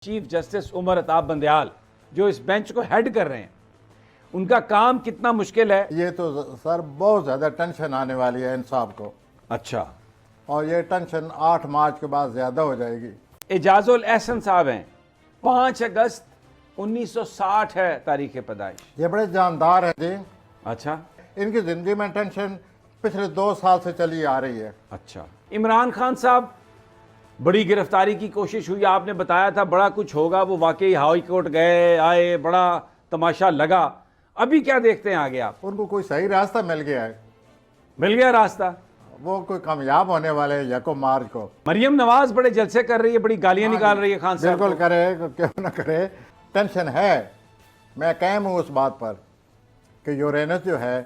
Chief justice عمر عطاب بندیال جو اس bench کو head کر رہے ہیں، ان کا کام کتنا مشکل ہے؟ یہ تو سر بہت زیادہ ٹینشن آنے والی ہے انصاف کو، اچھا، اور یہ ٹینشن 8 مارچ کے بعد زیادہ ہو جائے گی۔ اعجاز الاحسن صاحب ہیں، 5 اگست 1960 ہے تاریخ پیدائش۔ یہ بڑے جاندار ہیں جی، اچھا ان کی زندگی میں ٹینشن پچھلے 2 سال سے چلی آ رہی ہے۔ اچھا، عمران خان صاحب بڑی گرفتاری کی کوشش ہوئی، آپ نے بتایا تھا بڑا کچھ ہوگا، وہ واقعی ہائی کورٹ گئے آئے، بڑا تماشا لگا، ابھی کیا دیکھتے ہیں آگے آپ؟ ان کو کوئی صحیح راستہ مل گیا ہے، مل گیا راستہ؟ وہ کوئی کامیاب ہونے والے ہیں 1 مارچ کو۔ مریم نواز بڑے جلسے کر رہی ہے، بڑی گالیاں نکال رہی ہے خان صاحب بالکل کو۔ کرے، کیوں نہ کرے، ٹینشن ہے۔ میں قائم ہوں اس بات پر کہ یورینس جو ہے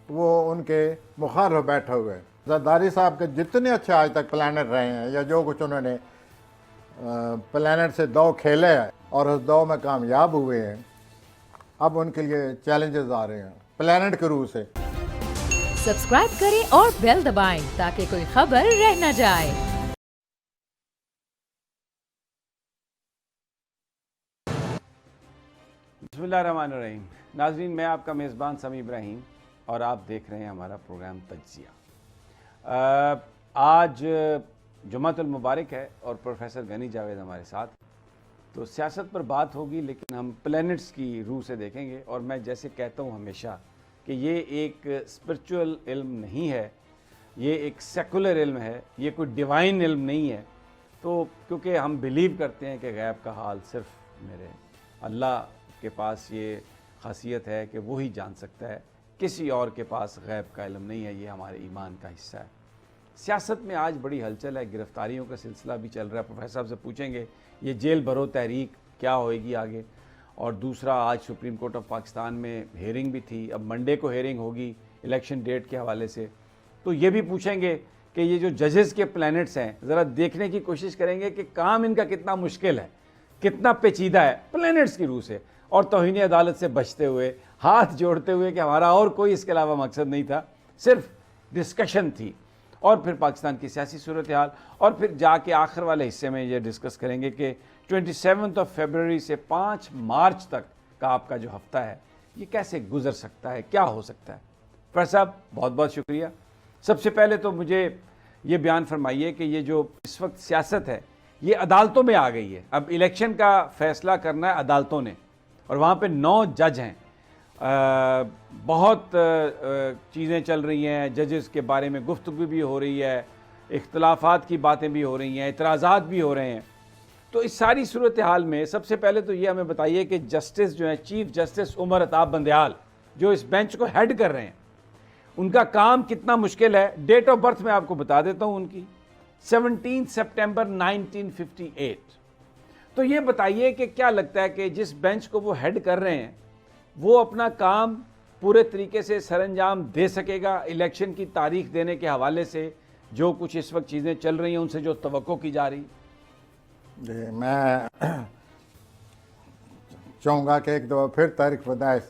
وہ ان کے مخالف بیٹھے ہوئے ہیں۔ زرداری صاحب کے جتنے اچھے آج تک پلانٹ رہے ہیں، یا جو کچھ انہوں نے پلانٹ سے دو کھیلے ہیں اور اس دو میں کامیاب ہوئے ہیں، اب ان کے لیے چیلنجز آ رہے ہیں پلانٹ کے روح سے۔ سبسکرائب کریں اور بیل دبائیں تاکہ کوئی خبر رہ نہ جائے۔ بسم اللہ الرحمن الرحیم۔ ناظرین، میں آپ کا میزبان سمیع ابراہیم اور آپ دیکھ رہے ہیں ہمارا پروگرام تجزیہ۔ آج جمعۃ المبارک ہے اور پروفیسر غنی جاوید ہمارے ساتھ، تو سیاست پر بات ہوگی لیکن ہم پلینٹس کی روح سے دیکھیں گے، اور میں جیسے کہتا ہوں ہمیشہ کہ یہ ایک اسپرچول علم نہیں ہے، یہ ایک سیکولر علم ہے، یہ کوئی ڈیوائن علم نہیں ہے۔ تو کیونکہ ہم بلیو کرتے ہیں کہ غیب کا حال صرف میرے اللہ کے پاس یہ خاصیت ہے کہ وہی جان سکتا ہے، کسی اور کے پاس غیب کا علم نہیں ہے، یہ ہمارے ایمان کا حصہ ہے۔ سیاست میں آج بڑی ہلچل ہے، گرفتاریوں کا سلسلہ بھی چل رہا ہے۔ پروفیسر صاحب سے پوچھیں گے یہ جیل بھرو تحریک کیا ہوئے گی آگے، اور دوسرا آج سپریم کورٹ آف پاکستان میں ہیئرنگ بھی تھی، اب منڈے کو ہیئرنگ ہوگی الیکشن ڈیٹ کے حوالے سے، تو یہ بھی پوچھیں گے کہ یہ جو ججز کے پلینٹس ہیں ذرا دیکھنے کی کوشش کریں گے کہ کام ان کا کتنا مشکل ہے، کتنا پیچیدہ ہے پلینٹس کی روح سے، اور توہین عدالت سے بچتے ہوئے، ہاتھ جوڑتے ہوئے کہ ہمارا اور کوئی اس کے علاوہ مقصد نہیں تھا، صرف ڈسکشن تھی، اور پھر پاکستان کی سیاسی صورتحال، اور پھر جا کے آخر والے حصے میں یہ ڈسکس کریں گے کہ 27 فروری سے 5 مارچ تک کا آپ کا جو ہفتہ ہے یہ کیسے گزر سکتا ہے، کیا ہو سکتا ہے۔ پروفیسر صاحب بہت بہت شکریہ۔ سب سے پہلے تو مجھے یہ بیان فرمائیے کہ یہ جو اس وقت سیاست ہے یہ عدالتوں میں آ گئی ہے، اب الیکشن کا فیصلہ کرنا ہے عدالتوں نے، اور وہاں پہ 9 جج ہیں، بہت چیزیں چل رہی ہیں، ججز کے بارے میں گفتگو بھی ہو رہی ہے، اختلافات کی باتیں بھی ہو رہی ہیں، اعتراضات بھی ہو رہے ہیں۔ تو اس ساری صورتحال میں سب سے پہلے تو یہ ہمیں بتائیے کہ جسٹس جو ہیں چیف جسٹس عمر عطاب بندیال جو اس بینچ کو ہیڈ کر رہے ہیں، ان کا کام کتنا مشکل ہے۔ ڈیٹ آف برتھ میں آپ کو بتا دیتا ہوں ان کی، 17 سپٹمبر 1958۔ تو یہ بتائیے کہ کیا لگتا ہے کہ جس بینچ کو وہ ہیڈ کر رہے ہیں وہ اپنا کام پورے طریقے سے سر انجام دے سکے گا؟ الیکشن کی تاریخ دینے کے حوالے سے جو کچھ اس وقت چیزیں چل رہی ہیں ان سے جو توقع کی جا رہی؟ جی، میں چاہوں گا کہ ایک دفعہ پھر تاریخ پیدائش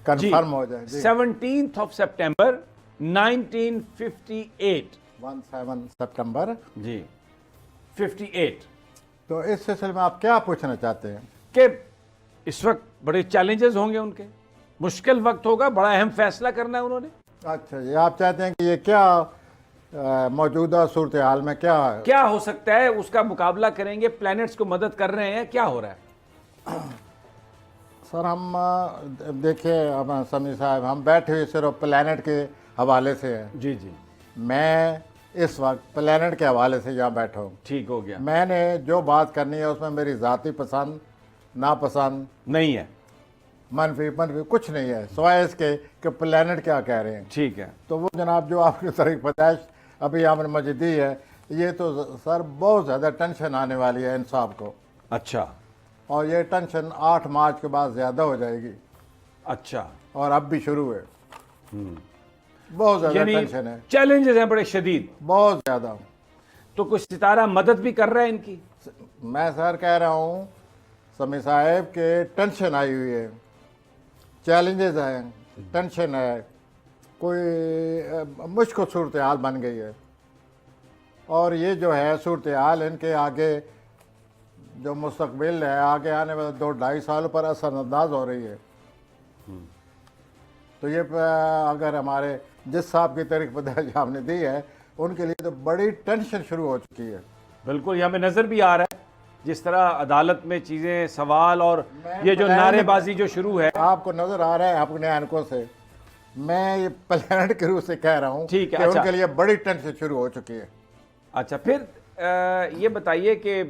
کنفرم ہو جائے۔ 17 سپٹمبر 1958۔ 17 سپٹمبر جی 58۔ تو اس سلسلے میں آپ کیا پوچھنا چاہتے ہیں؟ کہ اس وقت بڑے چیلنجز ہوں گے ان کے، مشکل وقت ہوگا، بڑا اہم فیصلہ کرنا ہے انہوں نے۔ اچھا، یہ آپ چاہتے ہیں کہ یہ کیا موجودہ صورتحال میں کیا ہو سکتا ہے، اس کا مقابلہ کریں گے، پلینٹس کو مدد کر رہے ہیں، کیا ہو رہا ہے؟ سر ہم دیکھیے سمیع صاحب، ہم بیٹھے ہوئے صرف پلانٹ کے حوالے سے ہیں۔ جی جی میں اس وقت پلانٹ کے حوالے سے یہاں بیٹھا ہوں۔ ٹھیک ہو گیا، میں نے جو بات کرنی ہے اس میں میری ذاتی پسند ناپسند نہیں ہے، منفی کچھ نہیں ہے، سوائے اس کے کہ پلانٹ کیا کہہ رہے ہیں۔ ٹھیک ہے۔ تو وہ جناب جو آپ کی تاریخ پیدائش ابھی آپ نے مجھے دی ہے، یہ تو سر بہت زیادہ ٹینشن آنے والی ہے انصاف کو، اچھا اور یہ ٹینشن 8 مارچ کے بعد زیادہ ہو جائے گی، اچھا، اور اب بھی شروع ہے۔ بہت زیادہ یعنی ٹینشن ہے، چیلنجز ہیں بڑے شدید، بہت زیادہ۔ تو کچھ ستارہ مدد بھی کر رہا ہے ان کی؟ میں سر کہہ رہا ہوں سمیع صاحب کہ ٹینشن آئی ہوئی ہے، چیلنجز ہیں، ٹینشن ہے، کوئی مشکل صورتحال بن گئی ہے، اور یہ جو ہے صورتحال ان کے آگے جو مستقبل ہے آگے آنے والے 2-2.5 سالوں پر اثر انداز ہو رہی ہے. تو یہ اگر ہمارے جس صاحب کی تاریخ پیدائش آپ نے دی ہے ان کے لیے تو بڑی ٹینشن شروع ہو چکی ہے. بالکل، یہ ہمیں نظر بھی آ رہا ہے جس طرح عدالت میں چیزیں سوال اور یہ جو نعرے بازی جو شروع ہے. آپ کو نظر آ رہا ہے اپنے اینکوں سے، میں یہ پلانٹ کے روح سے کہہ رہا ہوں ٹھیک ہے، کہ اچھا. ان کے لیے بڑی ٹینشن شروع ہو چکی ہے. اچھا، پھر یہ بتائیے کہ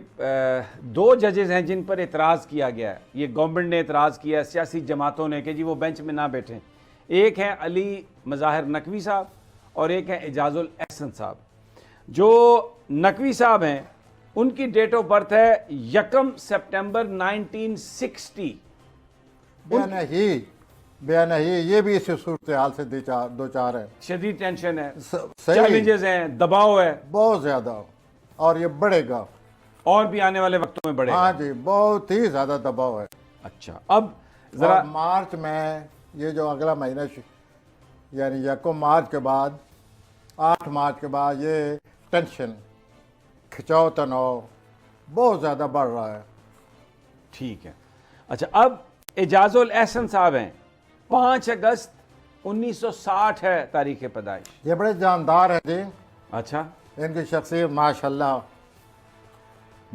2 ججز ہیں جن پر اعتراض کیا گیا ہے. یہ گورنمنٹ نے اعتراض کیا ہے، سیاسی جماعتوں نے، کہ جی وہ بینچ میں نہ بیٹھیں. ایک ہیں علی مظاہر نقوی صاحب اور ایک ہیں اعجاز الاحسن صاحب. جو نقوی صاحب ہیں ان کی ڈیٹ آف برتھ ہے 1 سپٹمبر 1960. بیان ہی یہ بھی اسی صورتحال سے دو چار ہے. شدید ٹینشن ہے، صحیح، چیلنجز ہیں، دباؤ ہے، بہت زیادہ، اور یہ بڑھے گا اور بھی آنے والے وقتوں میں بڑھے گا. ہاں جی، بہت ہی زیادہ دباؤ ہے. اچھا، اب ذرا اور مارچ میں یہ جو اگلا مہینہ یعنی 1 مارچ کے بعد 8 مارچ کے بعد یہ ٹینشن، کھچاؤ تناؤ بہت زیادہ بڑھ رہا ہے. ٹھیک ہے. اچھا، اب اعجاز الاحسن صاحب ہیں 5 اگست 1960 ہے تاریخ پیدائش. یہ بڑے جاندار ہیں جی. اچھا. ان کی شخصیت ماشاءاللہ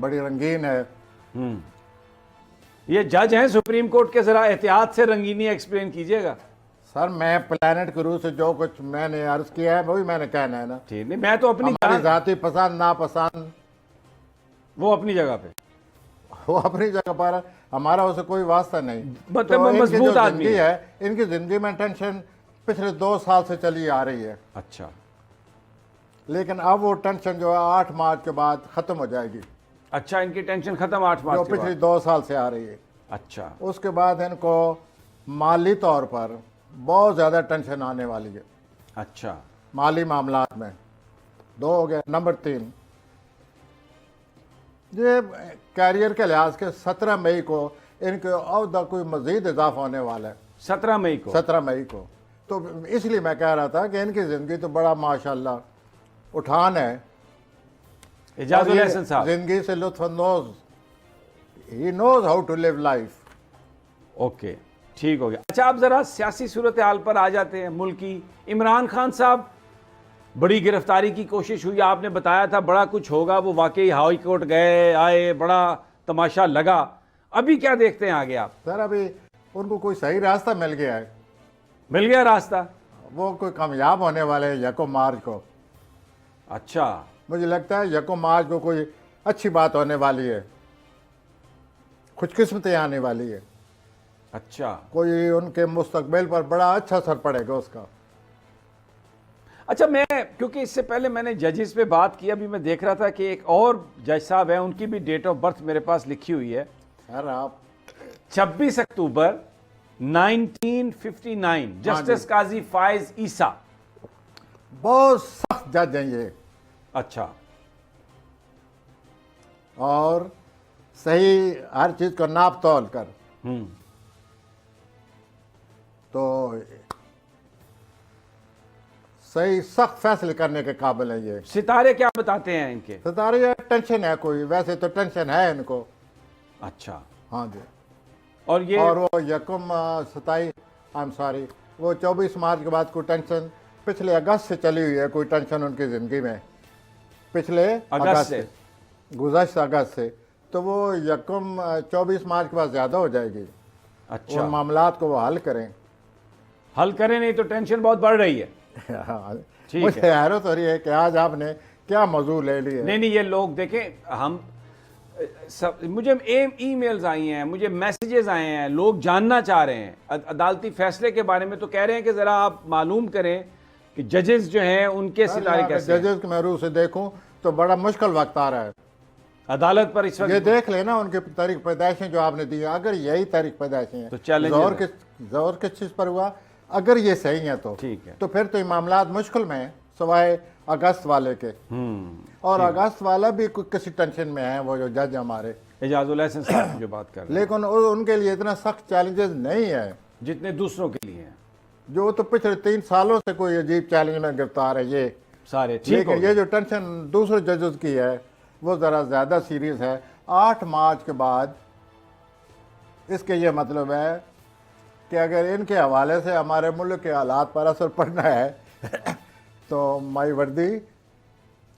بڑی رنگین ہے. یہ جج ہیں سپریم کورٹ کے، ذرا احتیاط سے رنگینی ایکسپلین کیجئے گا. سر میں پلانٹ کے روح سے جو کچھ میں نے عرض کیا ہے وہی میں نے کہنا ہے نا. ٹھیک نہیں، میں تو اپنی ہماری ذاتی پسند ناپسند وہ اپنی جگہ پہ، وہ اپنی جگہ پر، ہمارا اسے کوئی واسطہ نہیں. مطلب تو ان کی مضبوط جو آدمی زندگی ہے، ان کی زندگی میں ٹینشن پچھلے 2 سال سے چلی آ رہی ہے. اچھا. لیکن اب وہ ٹینشن جو ہے 8 مارچ کے بعد ختم ہو جائے گی. اچھا، ان کی ٹینشن ختم 8 جو مارچ کے پچھلی بعد. 2 سال سے آ رہی ہے. اچھا. اس کے بعد ان کو مالی طور پر بہت زیادہ ٹینشن آنے والی ہے. اچھا. مالی معاملات میں 2 ہو گئے. نمبر 3، یہ کیریئر کے لحاظ کے 17 مئی کو ان کے عہدہ کوئی مزید اضافہ ہونے والا ہے. 17 مئی کو. 17 مئی کو. تو اس لیے میں کہہ رہا تھا کہ ان کی زندگی تو بڑا ماشاءاللہ اٹھان ہے. اعجاز اور یہ الاحسن صاحب زندگی سے لطف اندوز، he knows how to live life. Okay, ٹھیک ہو گیا. اچھا، آپ ذرا سیاسی صورتحال پر آ جاتے ہیں. ملکی عمران خان صاحب، بڑی گرفتاری کی کوشش ہوئی، آپ نے بتایا تھا بڑا کچھ ہوگا، وہ واقعی ہائی کورٹ گئے آئے، بڑا تماشا لگا. ابھی کیا دیکھتے ہیں آگے آپ؟ سر ابھی ان کو کوئی صحیح راستہ مل گیا ہے. مل گیا راستہ؟ وہ کوئی کامیاب ہونے والے ہیں 1 مارچ کو. اچھا. مجھے لگتا ہے 1 مارچ کو کوئی اچھی بات ہونے والی ہے، خوش قسمتی آنے والی ہے. اچھا. کوئی ان کے مستقبل پر بڑا اچھا اثر پڑے گا اس کا. اچھا، میں کیونکہ اس سے پہلے میں نے ججز پہ بات کی، ابھی میں دیکھ رہا تھا کہ ایک اور جج صاحب ہیں، ان کی بھی ڈیٹ آف برتھ میرے پاس لکھی ہوئی ہے. سر آپ 26 اکتوبر 1959، جسٹس قاضی فائز عیسیٰ. بہت سخت جج ہیں یہ، اچھا. اور صحیح ہر چیز کو ناپ تول کر تو صحیح سخت فیصلے کرنے کے قابل ہیں یہ. ستارے کیا بتاتے ہیں ان کے؟ ستارے یہ ٹینشن ہے کوئی، ویسے تو ٹینشن ہے ان کو. اچھا. ہاں جی. اور یہ اور وہ 24 مارچ کے بعد کوئی ٹینشن پچھلے اگست سے چلی ہوئی ہے، کوئی ٹینشن ان کی زندگی میں پچھلے اگست سے، گزشتہ اگست سے. تو وہ 24 مارچ کے بعد زیادہ ہو جائے گی. اچھا، ان معاملات کو وہ حل کریں. حل کریں، نہیں تو ٹینشن بہت بڑھ رہی ہے. ٹھیک مجھے ہے. حیرت ہو رہی ہے کہ آج آپ نے کیا موضوع لے لی ہے. نہیں یہ لوگ دیکھیں، ہم مجھے ای میلز آئی ہیں، مجھے میسیجز آئے ہیں، لوگ جاننا چاہ رہے ہیں عدالتی فیصلے کے بارے میں. تو کہہ رہے ہیں کہ ذرا آپ معلوم کریں کہ ججز جو ہیں ان کے ستارے کیسے ہیں. ججز کے میں روح سے دیکھوں تو بڑا مشکل وقت آ رہا ہے عدالت پر اس یہ وقت. دیکھ لینا ان کی تاریخ پیدائشیں جو آپ نے دی ہیں، اگر یہی تاریخ پیدائشیں ہیں تو چیلنج زور کس چیز پر ہوا، اگر یہ صحیح ہیں تو ٹھیک ہے. تو پھر تو یہ معاملات مشکل میں ہیں سوائے اگست والے کے. اور اگست والا بھی کسی ٹینشن میں ہے وہ جو جج ہمارے اعجاز الاحسن صاحب جو بات کر رہے ہیں، لیکن ان کے لیے اتنا سخت چیلنجز نہیں ہے جتنے دوسروں کے لیے ہیں. جو تو پچھلے 3 سالوں سے کوئی عجیب چیلنج میں گرفتار ہے یہ. سارے ٹھیک ہو لیکن یہ جو ٹینشن دوسرے ججز کی ہے وہ ذرا زیادہ سیریس ہے. 8 مارچ کے بعد اس کے یہ مطلب ہے کہ اگر ان کے حوالے سے ہمارے ملک کے حالات پر اثر پڑنا ہے تو مائی وردی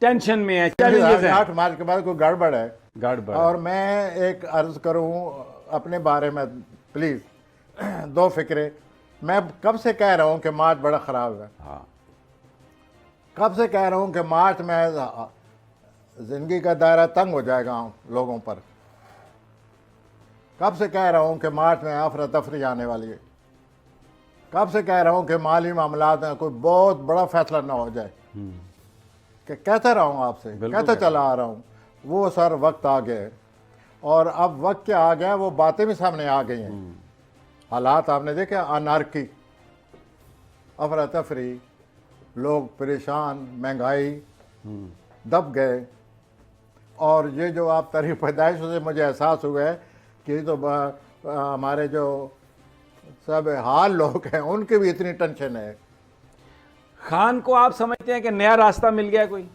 ٹینشن میں ہے، challenges ہیں، 8 مارچ کے بعد کوئی گڑبڑ ہے. گڑبڑ. اور میں ایک عرض کروں اپنے بارے میں پلیز 2 فکرے. میں کب سے کہہ رہا ہوں کہ مارچ بڑا خراب ہے، ہاں کب سے کہہ رہا ہوں کہ مارچ میں زندگی کا دائرہ تنگ ہو جائے گا لوگوں پر. کب سے کہہ رہا ہوں کہ مارچ میں افراتفری آنے والی ہے. کب سے کہہ رہا ہوں کہ مالی معاملات میں کوئی بہت بڑا فیصلہ نہ ہو جائے. کہ کہتا رہا ہوں آپ سے، کہتا چلا آ رہا ہوں. وہ سر وقت آ گئے، اور اب وقت کیا آ گیا، وہ باتیں بھی سامنے آ گئی ہیں. حالات آپ نے دیکھا، انارکی، افراتفری، لوگ پریشان، مہنگائی، دب گئے. اور یہ جو آپ تاریخ پیدائش سے مجھے احساس ہوا ہے کہ یہ تو ہمارے جو سب حال لوگ ہیں ان کی بھی اتنی ٹینشن ہے. خان کو آپ سمجھتے ہیں کہ نیا راستہ مل گیا کوئی؟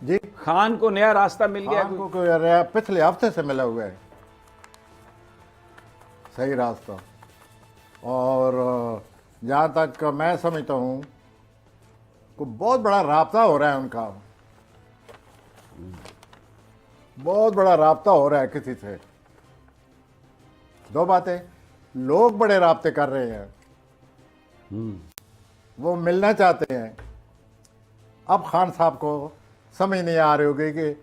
جی، خان کو نیا راستہ مل گیا ہم کوئی؟ کو کوئی پچھلے ہفتے سے ملا ہوا ہے صحیح راستہ. اور جہاں تک میں سمجھتا ہوں کوئی بہت بڑا رابطہ ہو رہا ہے ان کا، بہت بڑا رابطہ ہو رہا ہے کسی سے. 2 باتیں، لوگ بڑے رابطے کر رہے ہیں، وہ ملنا چاہتے ہیں. اب خان صاحب کو سمجھ نہیں آ رہی ہوگی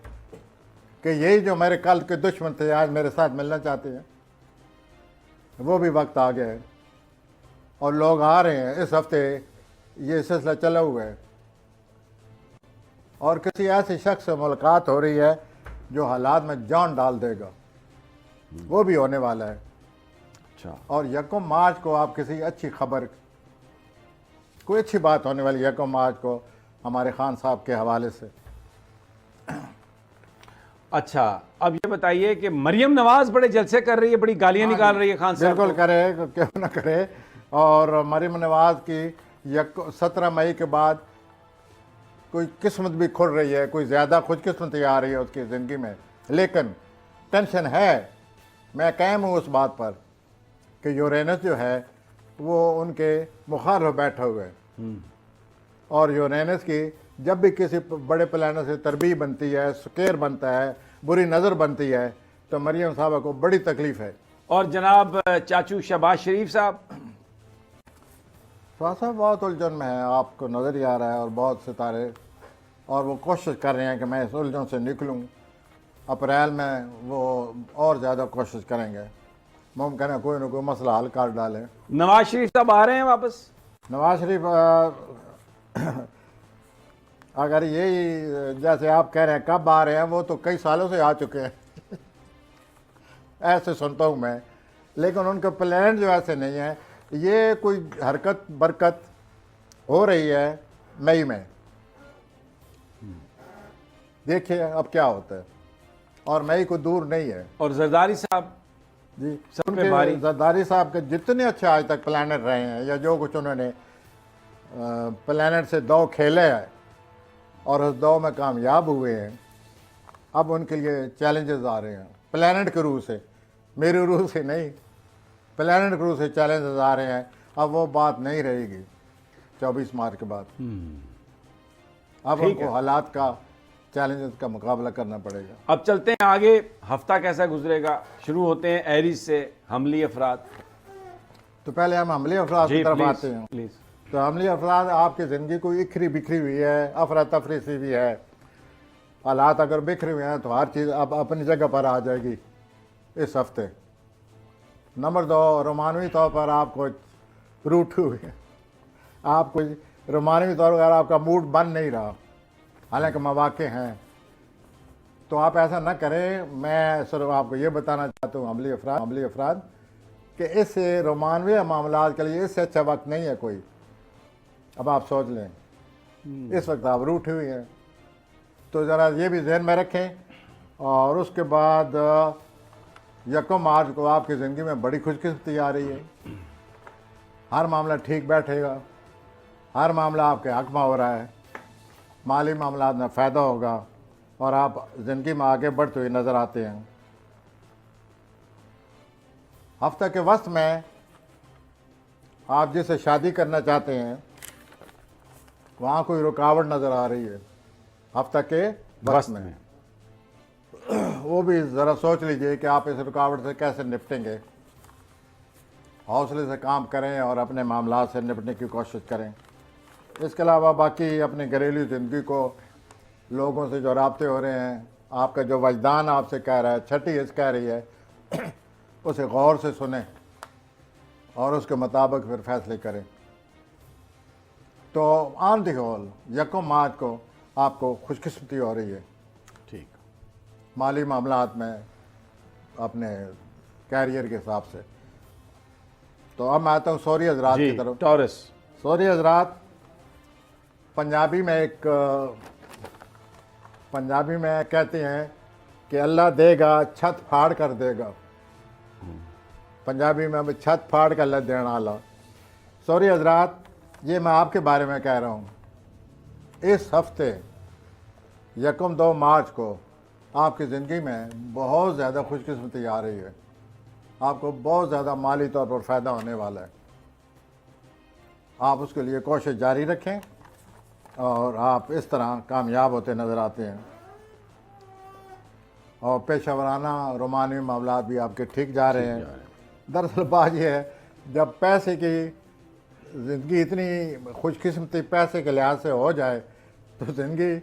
کہ یہی جو میرے کل کے دشمن تھے آج میرے ساتھ ملنا چاہتے ہیں. وہ بھی وقت آ گیا ہے اور لوگ آ رہے ہیں. اس ہفتے یہ سلسلہ چلا ہوا ہے اور کسی ایسے شخص سے ملاقات ہو رہی ہے جو حالات میں جان ڈال دے گا، وہ بھی ہونے والا ہے. اچھا، اور 1 مارچ کو آپ کسی اچھی خبر، کوئی اچھی بات ہونے والی 1 مارچ کو ہمارے خان صاحب کے حوالے سے. اچھا اب یہ بتائیے کہ مریم نواز بڑے جلسے کر رہی ہے، بڑی گالیاں نکال رہی ہے خان صاحب بالکل کو. کرے، کیوں نہ کرے. اور مریم نواز کی 17 مئی کے بعد کوئی قسمت بھی کھل رہی ہے، کوئی زیادہ خوش قسمتی آ رہی ہے اس کی زندگی میں. لیکن ٹینشن ہے، میں قائم ہوں اس بات پر کہ یورینس جو ہے وہ ان کے مخالف بیٹھا ہوا ہے. اور یورینس کی جب بھی کسی بڑے پلانٹ سے تربیت بنتی ہے، سکیر بنتا ہے، بری نظر بنتی ہے، تو مریم صاحبہ کو بڑی تکلیف ہے. اور جناب چاچو شہباز شریف صاحب، شاہ صاحب بہت الجھن میں ہے، آپ کو نظر ہی آ رہا ہے. اور بہت ستارے، اور وہ کوشش کر رہے ہیں کہ میں اس الجھن سے نکلوں. اپریل میں وہ اور زیادہ کوشش کریں گے، ممکن ہے کوئی نہ کوئی مسئلہ حل کر ڈالیں. نواز شریف صاحب آ رہے ہیں واپس؟ نواز شریف اگر یہی جیسے آپ کہہ رہے ہیں کب آ رہے ہیں، وہ تو کئی سالوں سے آ چکے ہیں ایسے سنتا ہوں میں. لیکن ان کے پلان جو ایسے نہیں ہیں. یہ کوئی حرکت برکت ہو رہی ہے مئی میں، دیکھیے اب کیا ہوتا ہے. اور مئی کو دور نہیں ہے. اور زرداری صاحب جی، سب ان پہ کے بھاری. زرداری صاحب کے جتنے اچھے آج تک پلانٹ رہے ہیں، یا جو کچھ انہوں نے پلانٹ سے دو کھیلے ہیں اور اس دو میں کامیاب ہوئے ہیں، اب ان کے لیے چیلنجز آ رہے ہیں پلانٹ کے روح سے، میری روح سے نہیں، پلانٹ کے روح سے چیلنجز آ رہے ہیں. اب وہ بات نہیں رہے گی 24 مارچ کے بعد. اب ان کو حالات کا، چیلنجز کا مقابلہ کرنا پڑے گا. اب چلتے ہیں آگے، ہفتہ کیسا گزرے گا. شروع ہوتے ہیں ایریز سے، حملی افراد. تو پہلے ہم حملی افراد کی طرف آتے ہیں. پلیز. تو حملی افراد، آپ کی زندگی کوئی اکھری بکھری ہوئی ہے، افراتفری سی بھی ہے. حالات اگر بکھری ہوئے ہیں تو ہر چیز اب اپنی جگہ پر آ جائے گی اس ہفتے. نمبر 2، رومانوی طور پر آپ کو روٹ ہوئے ہیں. آپ کو رومانوی طور پر آپ کا موڈ بن نہیں رہا، حالانکہ مواقع ہیں. تو آپ ایسا نہ کریں. میں صرف آپ کو یہ بتانا چاہتا ہوں حملی افراد کہ اس رومانوی معاملات کے لیے اس سے اچھا وقت نہیں ہے کوئی. اب آپ سوچ لیں، اس وقت آپ روٹ ہوئی ہیں. تو ذرا یہ بھی ذہن میں رکھیں. اور اس کے بعد 1 مارچ کو آپ کی زندگی میں بڑی خوش قسمتی آ رہی ہے. ہر معاملہ ٹھیک بیٹھے گا، ہر معاملہ آپ کے حق میں ہو رہا ہے، مالی معاملات میں فائدہ ہوگا اور آپ زندگی میں آگے بڑھتے ہوئے نظر آتے ہیں. ہفتہ کے وسط میں آپ جس سے شادی کرنا چاہتے ہیں وہاں کوئی رکاوٹ نظر آ رہی ہے ہفتہ کے وسط میں، وہ بھی ذرا سوچ لیجئے کہ آپ اس رکاوٹ سے کیسے نپٹیں گے۔ حوصلے سے کام کریں اور اپنے معاملات سے نپٹنے کی کوشش کریں۔ اس کے علاوہ باقی اپنی گھریلو زندگی کو، لوگوں سے جو رابطے ہو رہے ہیں، آپ کا جو وجدان آپ سے کہہ رہا ہے، چھٹی حص کہہ رہی ہے، اسے غور سے سنیں اور اس کے مطابق پھر فیصلے کریں۔ تو آن دی ہول 1 مارچ کو آپ کو خوش قسمتی ہو رہی ہے ٹھیک، مالی معاملات میں اپنے کیریئر کے حساب سے۔ تو اب میں آتا ہوں سوری حضرات جی کی طرف۔ ٹورس، سوری حضرات، پنجابی میں کہتے ہیں کہ اللہ دے گا چھت پھاڑ کر دے گا۔ پنجابی میں چھت پھاڑ کر اللہ دینا والا۔ سوری حضرات، یہ میں آپ کے بارے میں کہہ رہا ہوں، اس ہفتے 1-2 مارچ کو آپ کی زندگی میں بہت زیادہ خوش قسمتی آ رہی ہے، آپ کو بہت زیادہ مالی طور پر فائدہ ہونے والا ہے۔ آپ اس کے لیے کوشش جاری رکھیں اور آپ اس طرح کامیاب ہوتے نظر آتے ہیں، اور پیشہ ورانہ رومانوی معاملات بھی آپ کے ٹھیک جا رہے ہیں۔ دراصل بات یہ ہے، جب پیسے کی زندگی اتنی خوش قسمتی پیسے کے لحاظ سے ہو جائے تو زندگی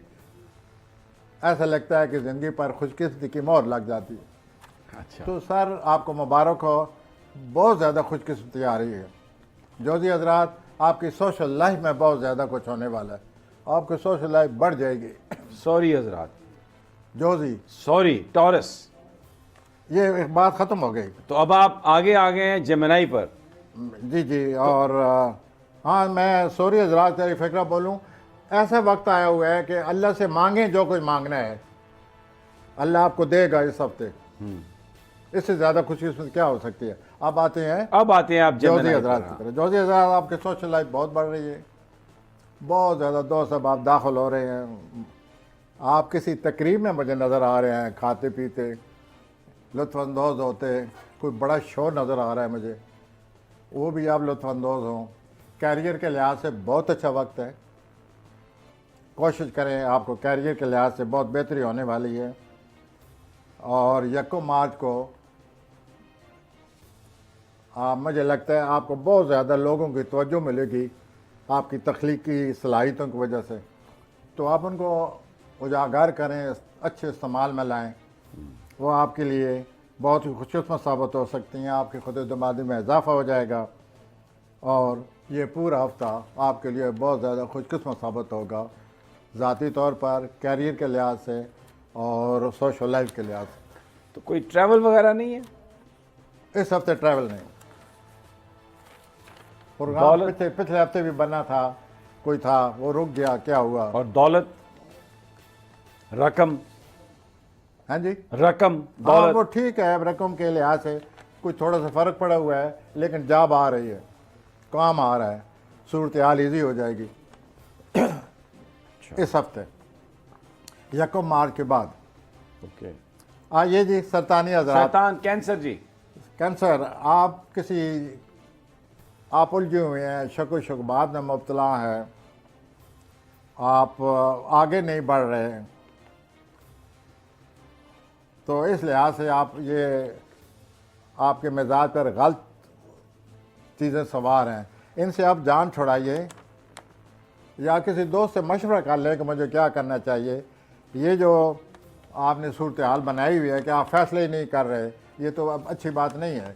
ایسا لگتا ہے کہ زندگی پر خوش قسمتی کی مہر لگ جاتی ہے۔ اچھا، تو سر آپ کو مبارک ہو، بہت زیادہ خوش قسمتی آ رہی ہے۔ جوزی حضرات، آپ کی سوشل لائف میں بہت زیادہ کچھ ہونے والا ہے، آپ کی سوشل لائف بڑھ جائے گی۔ سوری حضرات، جوزی، سوری ٹورس، یہ ایک بات ختم ہو گئی۔ تو اب آپ آگے ہیں جیمنائی پر۔ جی، اور ہاں، میں سوری حضرات کا ایک فکرہ بولوں، ایسا وقت آیا ہوا ہے کہ اللہ سے مانگیں جو کچھ مانگنا ہے، اللہ آپ کو دے گا اس ہفتے۔ اس سے زیادہ خوش قسمتی کیا ہو سکتی ہے؟ اب آتے ہیں آپ جوزی جیمنائی حضرات کی پر۔ طرف۔ جوزی حضرات، آپ کی سوشل لائف بہت بڑھ رہی ہے، بہت زیادہ دوست اب آپ داخل ہو رہے ہیں، آپ کسی تقریب میں مجھے نظر آ رہے ہیں، کھاتے پیتے لطف اندوز ہوتے، کوئی بڑا شو نظر آ رہا ہے مجھے، وہ بھی آپ لطف اندوز ہوں۔ کیریئر کے لحاظ سے بہت اچھا وقت ہے، کوشش کریں، آپ کو کیریئر کے لحاظ سے بہت بہتری ہونے والی ہے۔ اور 1 مارچ کو مجھے لگتا ہے آپ کو بہت زیادہ لوگوں کی توجہ ملے گی آپ کی تخلیقی صلاحیتوں کی وجہ سے، تو آپ ان کو اجاگر کریں، اچھے استعمال میں لائیں، وہ آپ کے لیے بہت ہی خوش قسمت ثابت ہو سکتی ہیں، آپ کی خود اعتمادی میں اضافہ ہو جائے گا، اور یہ پورا ہفتہ آپ کے لیے بہت زیادہ خوش قسمت ثابت ہوگا، ذاتی طور پر، کیریئر کے لحاظ سے اور سوشل لائف کے لحاظ سے۔ تو کوئی ٹریول وغیرہ نہیں ہے اس ہفتے ٹریول نہیں، پروگرام پچھلے ہفتے بھی بنا تھا، کوئی تھا، وہ رک گیا، کیا ہوا؟ اور دولت، رقم، ہاں جی، رقم، ہاں وہ دولت، ٹھیک ہے، رقم کے لحاظ سے کچھ تھوڑا سا فرق پڑا ہوا ہے، لیکن جاب آ رہی ہے، کام آ رہا ہے، صورتحال ایزی ہو جائے گی اس ہفتے 1 مارچ کے بعد۔ اوکے، یہ جی سرطانی حضرات، سرطان، کینسر، جی کینسر، آپ الجھے ہوئے ہیں، شک و شبہات میں مبتلا ہیں، آپ آگے نہیں بڑھ رہے ہیں، تو اس لحاظ سے آپ کے مزاج پر غلط چیزیں سوار ہیں، ان سے آپ جان چھڑائیے، یا کسی دوست سے مشورہ کر لیں کہ مجھے کیا کرنا چاہیے۔ یہ جو آپ نے صورتحال بنائی ہوئی ہے کہ آپ فیصلے ہی نہیں کر رہے، یہ تو اب اچھی بات نہیں ہے۔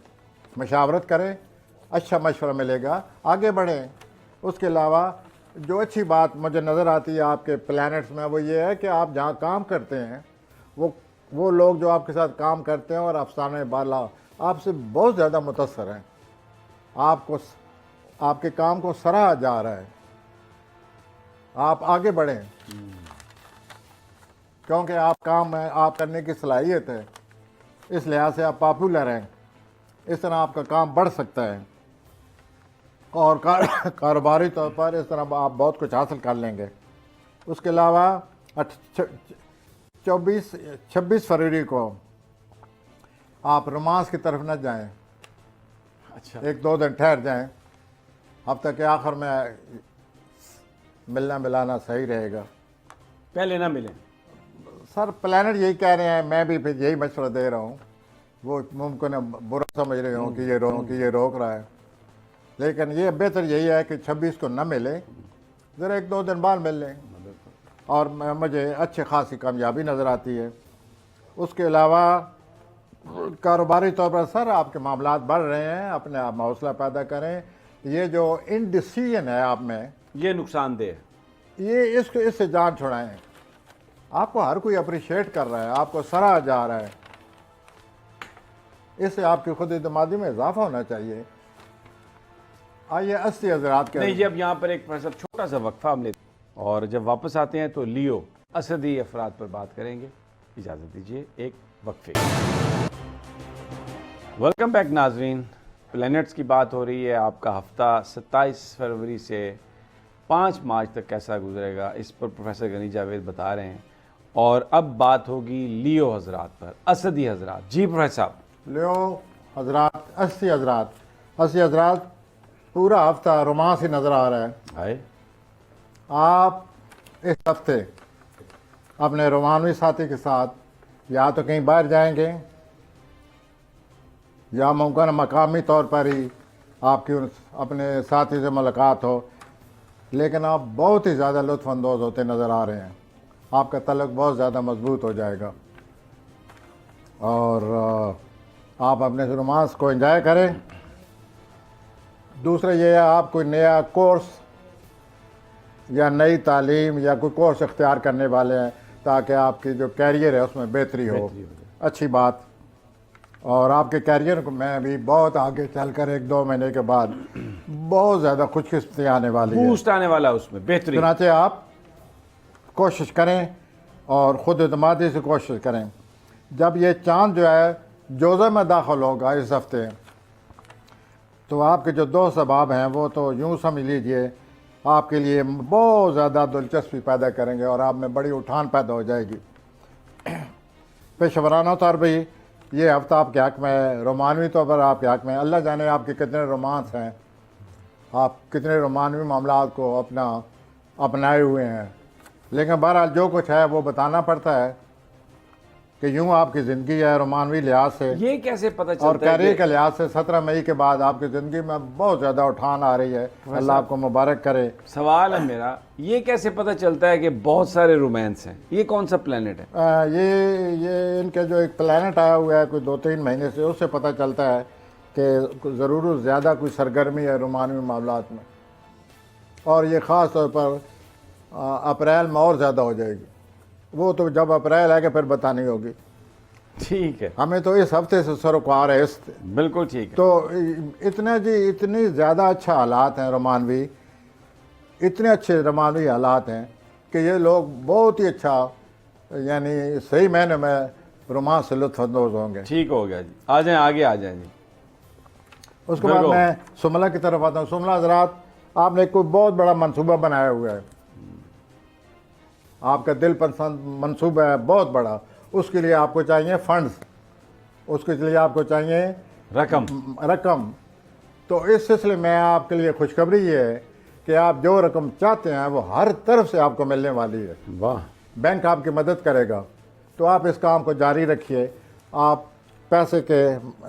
مشاورت کریں، اچھا مشورہ ملے گا، آگے بڑھیں۔ اس کے علاوہ جو اچھی بات مجھے نظر آتی ہے آپ کے پلانٹس میں، وہ یہ ہے کہ آپ جہاں کام کرتے ہیں، وہ لوگ جو آپ کے ساتھ کام کرتے ہیں اور افسانہ بالا آپ سے بہت زیادہ متاثر ہیں، آپ کے کام کو سراہا جا رہا ہے، آپ آگے بڑھیں، کیونکہ آپ کام میں آپ کرنے کی صلاحیت ہے، اس لحاظ سے آپ پاپولر ہیں، اس طرح آپ کا کام بڑھ سکتا ہے، اور کاروباری طور پر اس طرح آپ بہت کچھ حاصل کر لیں گے۔ اس کے علاوہ 26 فروری کو آپ رومانس کی طرف نہ جائیں، اچھا 1-2 دن ٹھہر جائیں, ہفتہ کے آخر میں ملنا ملانا صحیح رہے گا. پہلے نہ ملیں. سر پلانٹ یہی کہہ رہے ہیں, میں بھی پھر یہی مشورہ دے رہا ہوں. وہ ممکن ہے برا سمجھ رہے ہوں کہ یہ روک رہا ہے, لیکن یہ بہتر یہی ہے کہ 26 کو نہ ملے, ذرا 1-2 دن بعد مل لیں. اور مجھے اچھی خاصی کامیابی نظر آتی ہے. اس کے علاوہ کاروباری طور پر سر آپ کے معاملات بڑھ رہے ہیں, اپنے آپ میں حوصلہ پیدا کریں. یہ جو انڈیسیژن ہے آپ میں, یہ نقصان دہ ہے. یہ اس سے جان چھڑائیں. آپ کو ہر کوئی اپریشیٹ کر رہا ہے, آپ کو سراہا جا رہا ہے, اس سے آپ کی خود اعتمادی میں اضافہ ہونا چاہیے. آئیے 80 حضرات کے نہیں جی, اب یہاں پر ایک پروفیسر چھوٹا سا وقفہ ہم لیتے ہیں, اور جب واپس آتے ہیں تو لیو اسدی افراد پر بات کریں گے. اجازت دیجیے ایک وقفے. ویلکم بیک ناظرین. پلینٹس کی بات ہو رہی ہے. آپ کا ہفتہ 27 فروری سے 5 مارچ تک کیسا گزرے گا, اس پر پروفیسر غنی جاوید بتا رہے ہیں. اور اب بات ہوگی لیو حضرات پر, اسدی حضرات. جی پروفیسر صاحب. لیو حضرات, 80 حضرات پورا ہفتہ رومانس ہی نظر آ رہا ہے. آئے آپ اس ہفتے اپنے رومانوی ساتھی کے ساتھ یا تو کہیں باہر جائیں گے, یا ممکن مقامی طور پر ہی آپ کی اپنے ساتھی سے ملاقات ہو, لیکن آپ بہت ہی زیادہ لطف اندوز ہوتے نظر آ رہے ہیں. آپ کا تعلق بہت زیادہ مضبوط ہو جائے گا, اور آپ اپنے رومانس کو انجوائے کریں. دوسرا یہ ہے, آپ کوئی نیا کورس یا نئی تعلیم یا کوئی کورس اختیار کرنے والے ہیں تاکہ آپ کی جو کیریئر ہے اس میں بہتری ہو. اچھی بات. اور آپ کے کیریئر کو میں بھی بہت آگے چل کر 1-2 مہینے کے بعد بہت زیادہ خوش قسمتی آنے والی ہے. بوسٹ آنے والا اس میں بہتری. چنانچہ آپ کوشش کریں اور خود اعتمادی سے کوشش کریں. جب یہ چاند جو ہے جوزہ میں داخل ہوگا اس ہفتے, تو آپ کے جو 2 سباب ہیں وہ تو یوں سمجھ لیجئے آپ کے لیے بہت زیادہ دلچسپی پیدا کریں گے, اور آپ میں بڑی اٹھان پیدا ہو جائے گی. پیشہ ورانہ طور پہ یہ ہفتہ آپ کے حق میں ہے, رومانوی طور پر آپ کے حق میں. اللہ جانے آپ کے کتنے رومانس ہیں, آپ کتنے رومانوی معاملات کو اپنائے ہوئے ہیں, لیکن بہرحال جو کچھ ہے وہ بتانا پڑتا ہے کہ یوں آپ کی زندگی ہے رومانوی لحاظ سے یہ کیسے پتہ اور چلتا ہے کیریئر کہ کے لحاظ سے 17 مئی کے بعد آپ کی زندگی میں بہت زیادہ اٹھان آ رہی ہے. اللہ آپ کو مبارک کرے. سوال ہے میرا, یہ کیسے پتہ چلتا ہے کہ بہت سارے رومانس ہیں؟ یہ کون سا پلینٹ ہے؟ یہ ان کے جو ایک پلانٹ آیا ہوا ہے کوئی 2-3 مہینے سے, اس سے پتہ چلتا ہے کہ ضرور زیادہ کوئی سرگرمی ہے رومانوی معاملات میں, اور یہ خاص طور پر اپریل میں اور زیادہ ہو جائے گی. وہ تو جب اپریل آئے گا پھر بتانی ہوگی. ٹھیک ہے, ہمیں تو اس ہفتے سے سروکار ہے. بالکل ٹھیک ہے. تو اتنی زیادہ اچھا حالات ہیں رومانوی, اتنے اچھے رومانوی حالات ہیں کہ یہ لوگ بہت ہی اچھا, یعنی صحیح معنی میں رومانس سے لطف اندوز ہوں گے. ٹھیک ہو گیا جی, آ جائیں آگے آ جائیں جی. اس کے بعد میں سملہ کی طرف آتا ہوں. سملہ حضرات, آپ نے کوئی بہت بڑا منصوبہ بنایا ہوا ہے, آپ کا دل پسند منصوبہ ہے بہت بڑا. اس کے لیے آپ کو چاہیے فنڈز, اس کے لیے آپ کو چاہیے رقم. تو اس سلسلے میں آپ کے لیے خوشخبری یہ ہے کہ آپ جو رقم چاہتے ہیں وہ ہر طرف سے آپ کو ملنے والی ہے. واہ. بینک آپ کی مدد کرے گا. تو آپ اس کام کو جاری رکھیے. آپ پیسے کے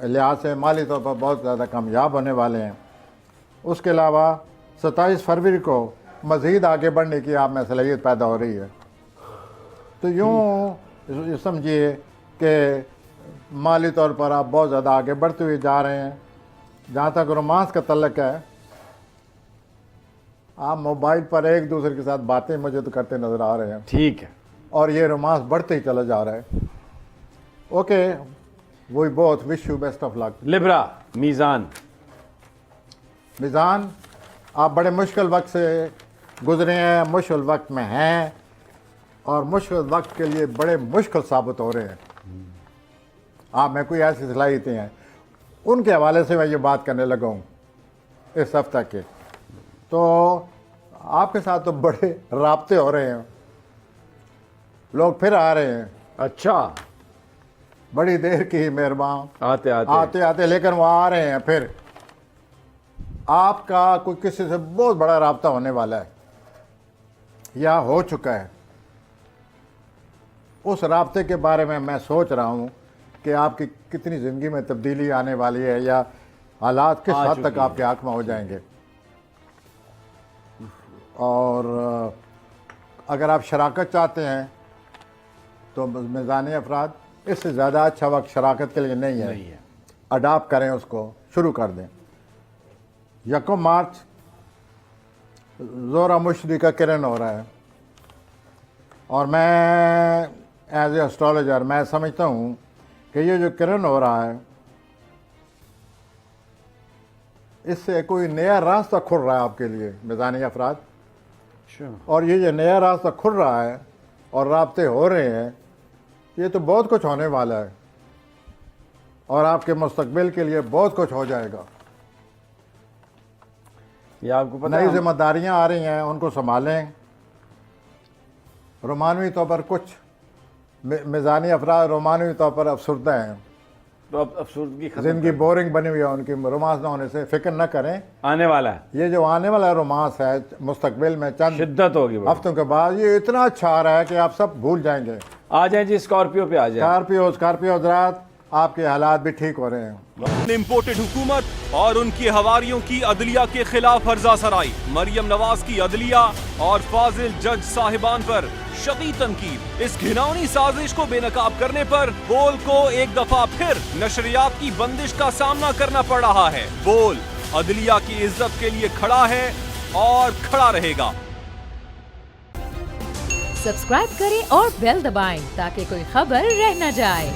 لحاظ سے مالی طور پر بہت زیادہ کامیاب ہونے والے ہیں. اس کے علاوہ 27 فروری کو مزید آگے بڑھنے کی آپ میں صلاحیت پیدا ہو رہی ہے. تو یوں سمجھیے کہ مالی طور پر آپ بہت زیادہ آگے بڑھتے ہوئے جا رہے ہیں. جہاں تک رومانس کا تعلق ہے, آپ موبائل پر ایک دوسرے کے ساتھ باتیں مجھے تو کرتے نظر آ رہے ہیں. ٹھیک ہے, اور یہ رومانس بڑھتے ہی چلا جا رہا ہے. اوکے, وہی بہت وش یو بیسٹ آف لک. لبرا میزان. میزان, آپ بڑے مشکل وقت سے گزرے ہیں, مشکل وقت میں ہیں, اور مشکل وقت کے لیے بڑے مشکل ثابت ہو رہے ہیں. آپ میں کوئی ایسی صلاحیتیں ہیں, ان کے حوالے سے میں یہ بات کرنے لگا ہوں اس ہفتہ کے. تو آپ کے ساتھ تو بڑے رابطے ہو رہے ہیں, لوگ پھر آ رہے ہیں. اچھا, بڑی دیر کی مہربان آتے لیکن وہ آ رہے ہیں پھر. آپ کا کوئی کسی سے بہت بڑا رابطہ ہونے والا ہے یا ہو چکا ہے. اس رابطے کے بارے میں سوچ رہا ہوں کہ آپ کی کتنی زندگی میں تبدیلی آنے والی ہے یا حالات کس حد تک آپ کے حق میں ہو جائیں گے. اور اگر آپ شراکت چاہتے ہیں تو میزانی افراد اس سے زیادہ اچھا وقت شراکت کے لیے نہیں ہے. اڈاپٹ کریں، اس کو شروع کر دیں. 1 مارچ زورا مشتری کا کرن ہو رہا ہے، اور میں ایز اے اسٹرالوجر میں سمجھتا ہوں کہ یہ جو کرن ہو رہا ہے اس سے کوئی نیا راستہ کھل رہا ہے آپ کے لیے میزانی افراد. اور یہ جو نیا راستہ کھل رہا ہے اور رابطے ہو رہے ہیں، یہ تو بہت کچھ ہونے والا ہے اور آپ کے مستقبل کے لیے بہت کچھ ہو جائے گا. یہ آپ کو پتہ نئی ذمہ داریاں آ رہی ہیں، ان کو سنبھالیں. رومانوی طور پر کچھ میزانی افراد رومانوی طور پر افسردہ ہیں، تو اب افسردگی ختم زندگی بورنگ بنی ہوئی ہے ان کی. رومانس نہ ہونے سے فکر نہ کریں، آنے والا ہے، یہ جو آنے والا رومانس ہے مستقبل میں چند شدت ہوگی بڑی. ہفتوں کے بعد یہ اتنا اچھا آ رہا ہے کہ آپ سب بھول جائیں گے. آ جائیں جی، اسکارپیو پہ آ جائیں. اسکارپیو حضرات، آپ کے حالات بھی ٹھیک ہو رہے ہیں. امپورٹڈ حکومت اور ان کی ہواریوں کی عدلیہ کے خلاف ہرزہ سرائی. مریم نواز کی عدلیہ اور فاضل جج صاحبان پر شدید تنقید. اس گھناؤنی سازش کو بے نقاب کرنے پر بول کو ایک دفعہ پھر نشریات کی بندش کا سامنا کرنا پڑ رہا ہے. بول عدلیہ کی عزت کے لیے کھڑا ہے اور کھڑا رہے گا. سبسکرائب کریں اور بیل دبائیں تاکہ کوئی خبر رہ نہ جائے.